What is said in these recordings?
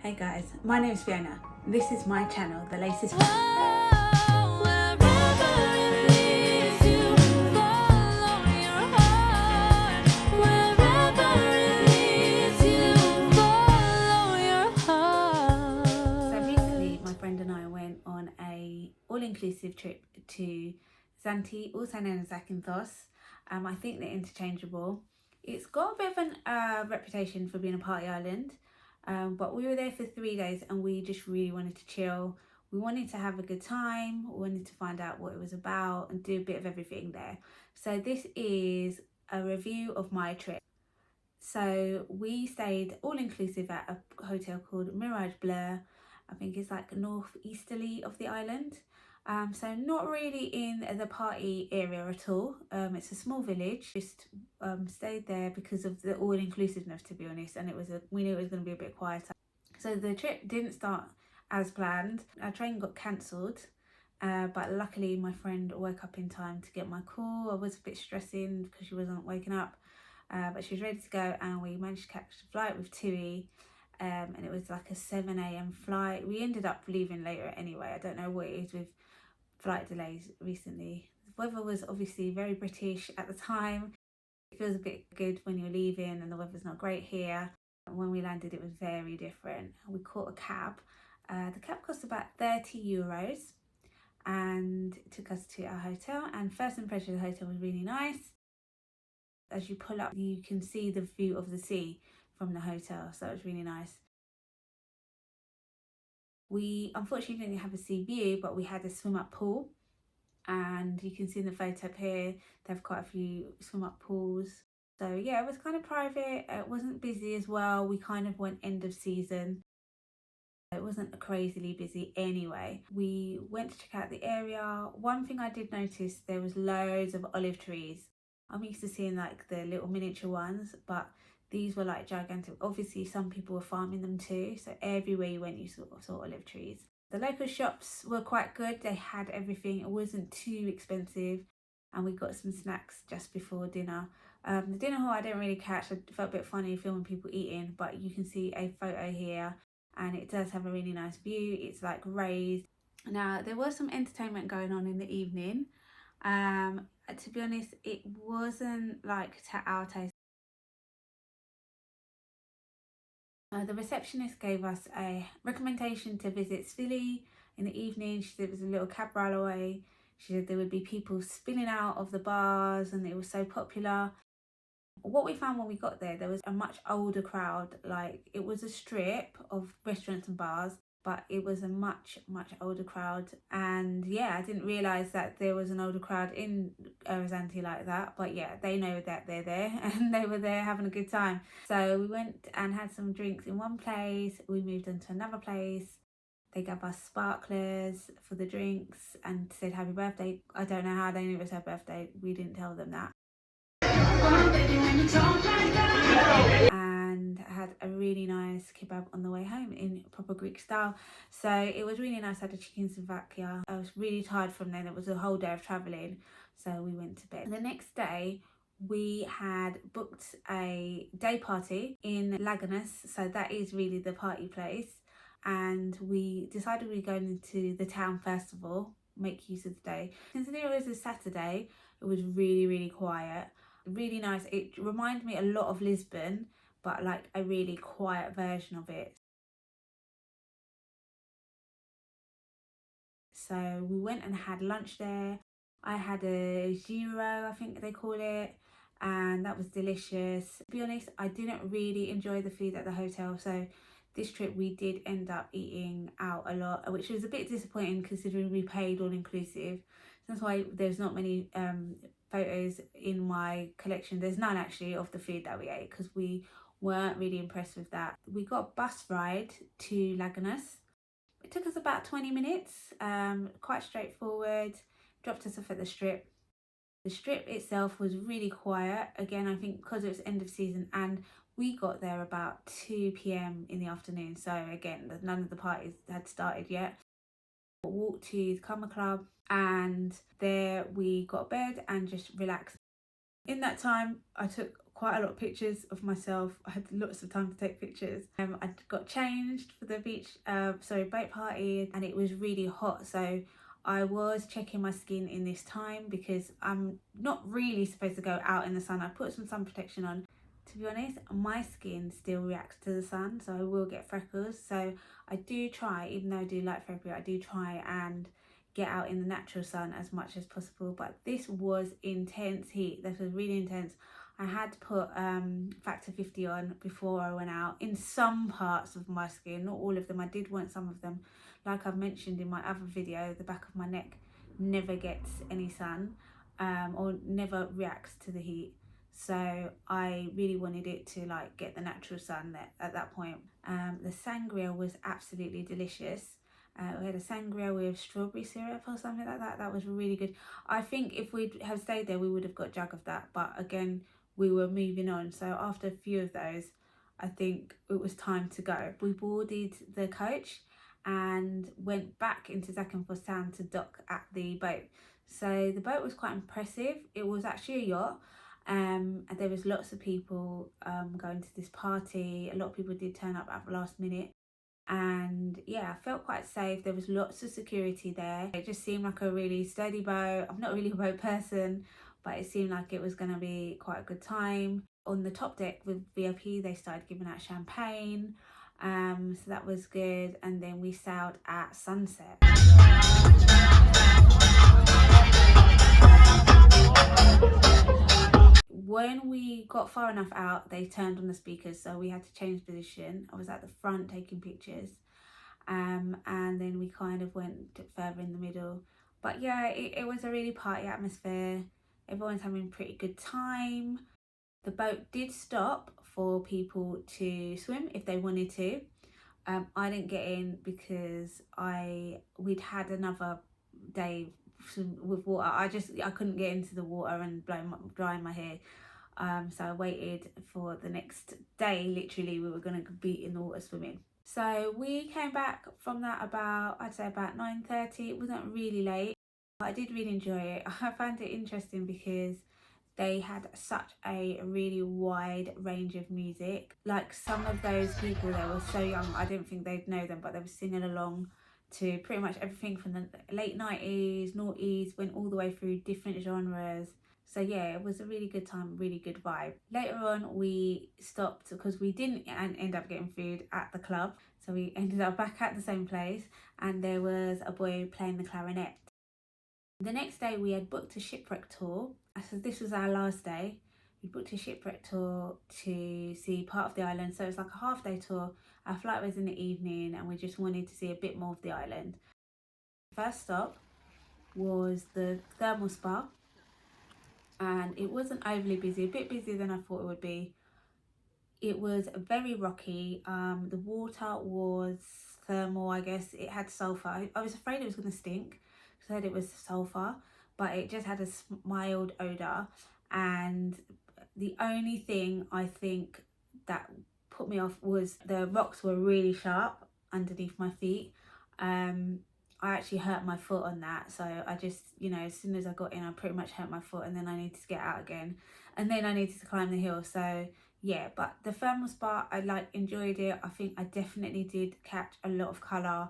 Hey guys, my name is Fiona. This is my channel, The Latest. So recently my friend and I went on a all-inclusive trip to Zante, also known as Zakynthos. I think they're interchangeable. It's got a bit of a reputation for being a party island. But we were there for 3 days and we just really wanted to chill. We wanted to have a good time. We wanted to find out what it was about and do a bit of everything there. So this is a review of my trip. So we stayed all inclusive at a hotel called Mirage Bleu. I think it's like northeasterly of the island. So not really in the party area at all. It's a small village. Just stayed there because of the all-inclusiveness, to be honest, and we knew it was going to be a bit quieter. So the trip didn't start as planned. Our train got cancelled, but luckily my friend woke up in time to get my call. I was a bit stressing because she wasn't waking up, but she was ready to go, and we managed to catch a flight with TUI. And it was like a 7 a.m. flight. We ended up leaving later anyway. I don't know what it is with flight delays recently. The weather was obviously very British at the time. It feels a bit good when you're leaving and the weather's not great here. And when we landed, it was very different. We caught a cab. The cab cost about €30 and it took us to our hotel. And first impression of the hotel was really nice. As you pull up, you can see the view of the sea from the hotel, so it was really nice. We unfortunately didn't have a sea view, but we had a swim up pool, and you can see in the photo up here they have quite a few swim up pools. So yeah, it was kind of private. It wasn't busy as well. We kind of went end of season. It wasn't crazily busy anyway. We went to check out the area. One thing I did notice, there was loads of olive trees. I'm used to seeing like the little miniature ones, but these were like gigantic. Obviously some people were farming them too, so everywhere you went you saw olive trees. The local shops were quite good. They had everything. It wasn't too expensive, and we got some snacks just before dinner. The dinner hall I didn't really catch. I felt a bit funny filming people eating, but you can see a photo here and it does have a really nice view. It's like raised. Now there was some entertainment going on in the evening. To be honest, it wasn't like to our taste. The receptionist gave us a recommendation to visit Tsivilis in the evening. She said it was a little cab ride away. She said there would be people spilling out of the bars and it was so popular. What we found when we got there was a much older crowd. Like, it was a strip of restaurants and bars, but it was a much older crowd. And yeah, I didn't realise that there was an older crowd in Zante like that, but yeah, they know that they're there and they were there having a good time. So we went and had some drinks in one place. We moved on to another place. They gave us sparklers for the drinks and said happy birthday. I don't know how they knew it was her birthday. We didn't tell them that. And had a really nice kebab on the way home in proper Greek style. So it was really nice. I had a chicken Slovakia. I was really tired from then. It was a whole day of travelling, so we went to bed. The next day we had booked a day party in Laganas, so that is really the party place, and we decided we were going into the town first of all, make use of the day. Considering it was a Saturday, it was really quiet, really nice. It reminded me a lot of Lisbon, but like a really quiet version of it. So we went and had lunch there. I had a gyro, I think they call it, and that was delicious. To be honest, I didn't really enjoy the food at the hotel, so this trip we did end up eating out a lot, which was a bit disappointing considering we paid all inclusive. That's why there's not many photos in my collection. There's none actually of the food that we ate because we weren't really impressed with that. We got a bus ride to Laganas. It took us about 20 minutes, quite straightforward, dropped us off at the strip. The strip itself was really quiet, again I think because it was end of season, and we got there about 2 p.m. in the afternoon, so again none of the parties had started yet. Walked to the Karma Club and there we got a bed and just relaxed. In that time I took quite a lot of pictures of myself. I had lots of time to take pictures. I got changed for the boat party, and it was really hot, so I was checking my skin in this time because I'm not really supposed to go out in the sun. I put some sun protection on. To be honest, my skin still reacts to the sun, so I will get freckles. So I do try, even though I do like February, I do try and get out in the natural sun as much as possible. But this was intense heat. This was really intense. I had to put factor 50 on before I went out in some parts of my skin, not all of them. I did want some of them. Like I've mentioned in my other video, the back of my neck never gets any sun or never reacts to the heat. So I really wanted it to like get the natural sun there at that point. The sangria was absolutely delicious. We had a sangria with strawberry syrup or something like that. That was really good. I think if we'd have stayed there, we would have got a jug of that. But again, we were moving on. So after a few of those, I think it was time to go. We boarded the coach and went back into Zakynthos Town to dock at the boat. So the boat was quite impressive. It was actually a yacht. And there was lots of people going to this party. A lot of people did turn up at the last minute. And yeah, I felt quite safe. There was lots of security there. It just seemed like a really sturdy boat. I'm not really a boat person, but it seemed like it was going to be quite a good time. On the top deck with Vvip, they started giving out champagne, so that was good. And then we sailed at sunset. When we got far enough out, they turned on the speakers, so we had to change position. I was at the front taking pictures, and then we kind of went further in the middle. But yeah, it was a really party atmosphere. Everyone's having a pretty good time. The boat did stop for people to swim if they wanted to. I didn't get in because we'd had another day with water. I couldn't get into the water and dry my hair. So I waited for the next day. Literally, we were going to be in the water swimming. So we came back from that I'd say about 9:30. It wasn't really late, but I did really enjoy it. I found it interesting because they had such a really wide range of music. Like some of those people there were so young, I didn't think they'd know them, but they were singing along to pretty much everything from the late 90s, noughties, went all the way through different genres. So yeah, it was a really good time, really good vibe. Later on, we stopped because we didn't end up getting food at the club. So we ended up back at the same place, and there was a boy playing the clarinet. The next day we had booked a Shipwreck tour. So this was our last day. We booked a Shipwreck tour to see part of the island. So it was like a half day tour. Our flight was in the evening and we just wanted to see a bit more of the island. First stop was the thermal spa. And it wasn't overly busy, a bit busier than I thought it would be. It was very rocky. The water was thermal, I guess. It had sulphur. I was afraid it was going to stink. I said it was sulphur, but it just had a mild odour. And the only thing I think that put me off was the rocks were really sharp underneath my feet. I actually hurt my foot on that, so I just, as soon as I got in, I pretty much hurt my foot, and then I needed to get out again, and then I needed to climb the hill. So yeah, but the thermal spa, I enjoyed it. I think I definitely did catch a lot of colour.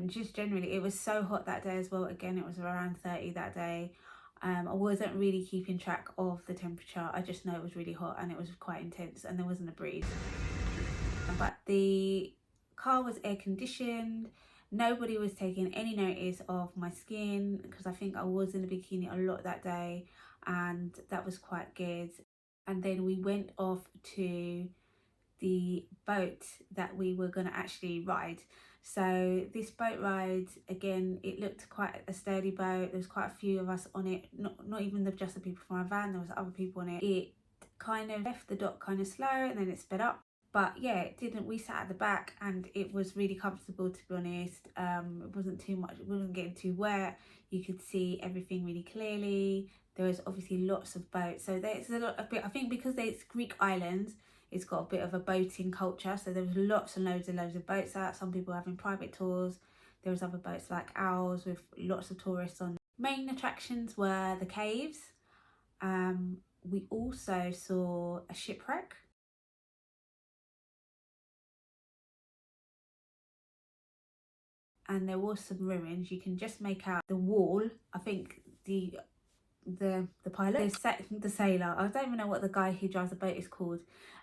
Just generally, it was so hot that day as well. Again, it was around 30 that day. I wasn't really keeping track of the temperature. I just know it was really hot and it was quite intense, and there wasn't a breeze. But the car was air conditioned. Nobody was taking any notice of my skin because I think I was in a bikini a lot that day, and that was quite good. And then we went off to the boat that we were going to actually ride. So this boat ride, again, it looked quite a sturdy boat. There was quite a few of us on it, not even just the people from our van, there was other people on it. It kind of left the dock kind of slow and then it sped up. But yeah, it didn't. We sat at the back and it was really comfortable, to be honest. It wasn't too much, it wasn't getting too wet. You could see everything really clearly. There was obviously lots of boats. So there's a lot of bit, I think because it's Greek islands, it's got a bit of a boating culture. So there was lots and loads of boats out. Some people having private tours. There was other boats like ours with lots of tourists on. Main attractions were the caves, we also saw a shipwreck. And there was some ruins. You can just make out the wall. I think the pilot, the sailor, I don't even know what the guy who drives the boat is called,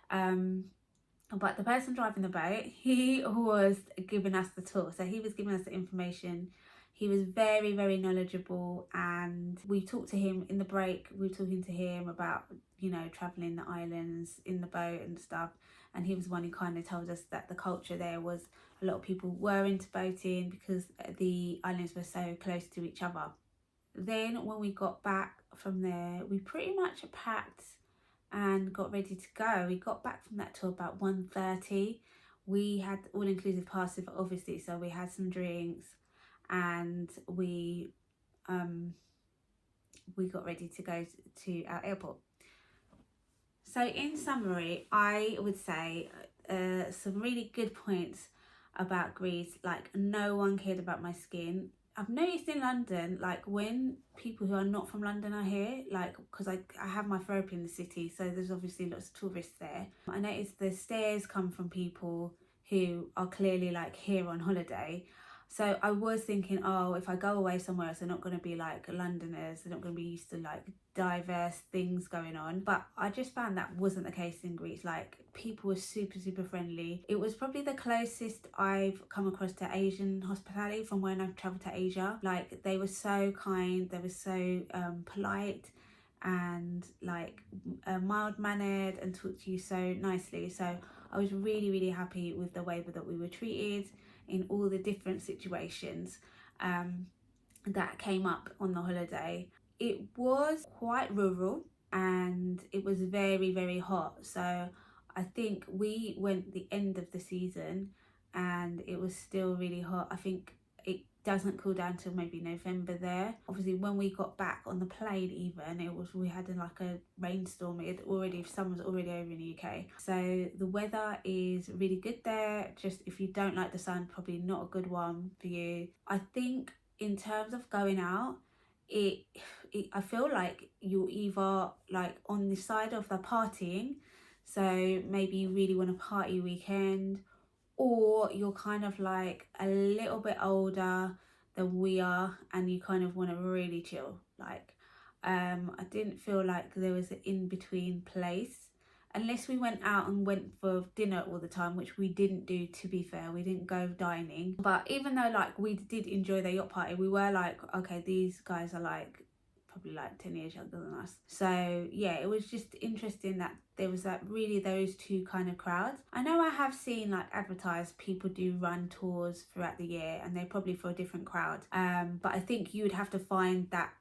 but the person driving the boat, he was giving us the tour. So he was giving us the information. He was very, very knowledgeable, and we talked to him in the break. We were talking to him about, you know, traveling the islands in the boat and stuff, and he was one who kind of told us that the culture there was a lot of people were into boating because the islands were so close to each other. Then when we got back from there, we pretty much packed and got ready to go. We got back from that tour about 1:30. We had all-inclusive passes, obviously, so we had some drinks, and we got ready to go to our airport. So in summary, I would say some really good points about Greece. Like, no one cared about my skin. I've noticed in London, like, when people who are not from London are here, like, because I have my therapy in the city, so there's obviously lots of tourists there. I noticed the stares come from people who are clearly, like, here on holiday. So I was thinking, oh, if I go away somewhere else, they're not going to be like Londoners. They're not going to be used to like diverse things going on. But I just found that wasn't the case in Greece. Like, people were super, super friendly. It was probably the closest I've come across to Asian hospitality from when I've travelled to Asia. Like, they were so kind. They were so polite and like mild-mannered and talked to you so nicely. So I was really, really happy with the way that we were treated in all the different situations that came up on the holiday. It was quite rural and it was very, very hot. So I think we went the end of the season and it was still really hot. I think it doesn't cool down till maybe November there. Obviously when we got back on the plane, even we had like a rainstorm. Summer's already over in the UK, so the weather is really good there. Just if you don't like the sun, probably not a good one for you. I think in terms of going out, I feel like you're either like on the side of the partying, so maybe you really want a party weekend, or you're kind of like a little bit older than we are and you kind of want to really chill. Like, I didn't feel like there was an in-between place, unless we went out and went for dinner all the time, which we didn't do, to be fair. We didn't go dining. But even though like we did enjoy the yacht party, we were like, okay, these guys are like probably like 10 years younger than us. So yeah, it was just interesting that there was like really those two kind of crowds. I know I have seen like advertised people do run tours throughout the year and they're probably for a different crowd, but I think you would have to find that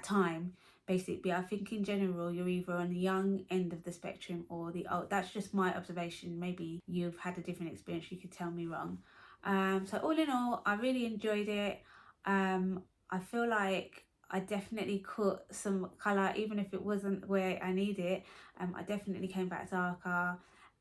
time basically. I think in general you're either on the young end of the spectrum or the old. That's just my observation. Maybe you've had a different experience, you could tell me wrong. So all in all, I really enjoyed it. I feel like I definitely caught some colour, even if it wasn't where I need it. I definitely came back darker,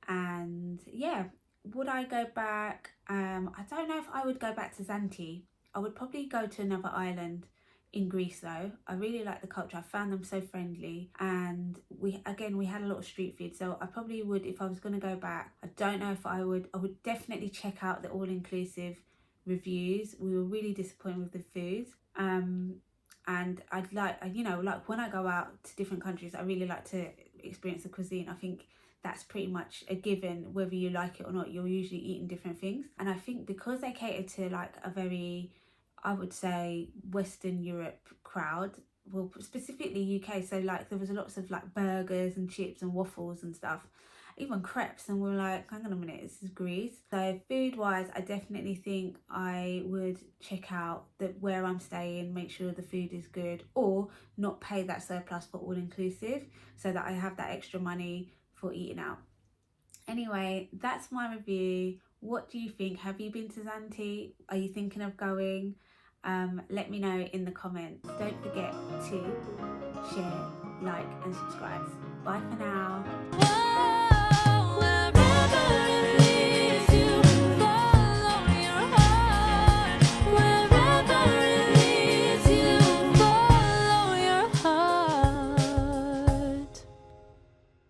and yeah, would I go back? I don't know if I would go back to Zante. I would probably go to another island in Greece though. I really like the culture. I found them so friendly, and we had a lot of street food, so I probably would, if I was going to go back. I don't know if I would definitely check out the all-inclusive reviews. We were really disappointed with the food, and I'd like, like when I go out to different countries, I really like to experience the cuisine. I think that's pretty much a given. Whether you like it or not, you're usually eating different things. And I think because they cater to like a very, I would say, Western Europe crowd, well, specifically UK, so like there was lots of like burgers and chips and waffles and stuff, even crepes, and we were like, hang on a minute, this is Greece. So food wise, I definitely think I would check out where I'm staying, make sure the food is good, or not pay that surplus for all inclusive, so that I have that extra money for eating out. Anyway, that's my review. What do you think? Have you been to Zante? Are you thinking of going? Let me know in the comments. Don't forget to share, like and subscribe. Bye for now.